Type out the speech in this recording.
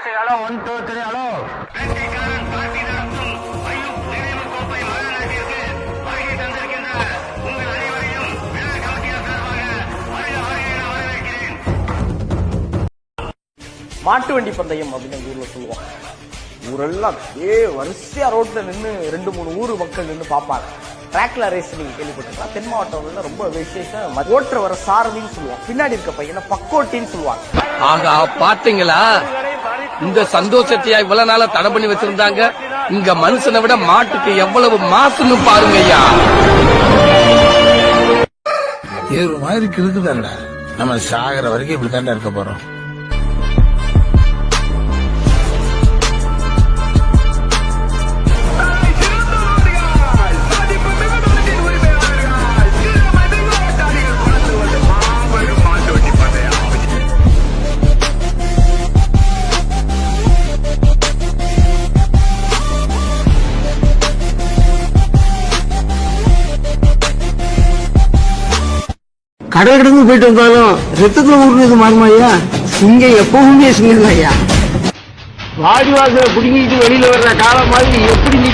Hello 1 2 3 hello. மாட்டு வண்டி பந்தயம் அப்படின்னு எங்க ஊர்ல சொல்லுவோம். ஊரெல்லாம் வரிசையா ரோட்ல நின்று 2-3 ஊர் மக்கள் நின்று பார்ப்பாங்க. டிராக்ல ரேஸ் நீங்க கேள்விப்பட்டிருக்கலாம். தென் மாவட்டங்கள்ல ரொம்ப விசேஷம். ஓட்டுற வர சாரதின்னு சொல்லுவாங்க. பின்னாடி இருக்க பையனை பக்கோட்டின்னு சொல்லுவாங்க. ஆகா, பாத்தீங்களா இந்த சந்தோஷத்தையா இவ்வளவு நாளா தடை பண்ணி வச்சிருந்தாங்க. இங்க மனுஷனை விட மாட்டுக்கு எவ்வளவு மாசுன்னு பாருங்க ஐயா. இது ஒரு மாதிரி இருக்குதாண்டா. நம்ம சாகர வரைக்கும் இப்படி தாண்டா இருக்க போறோம். கடல் கடந்து போயிட்டு வந்தாலும் ரத்தத்துல ஊர்னது மாறுமா ஐயா? சிங்கம் எப்பவுமே சிங்கம் ஐயா. வாடி வாசல புடுங்கிட்டு வெளியில வர்ற காலம் மாதிரி எப்படி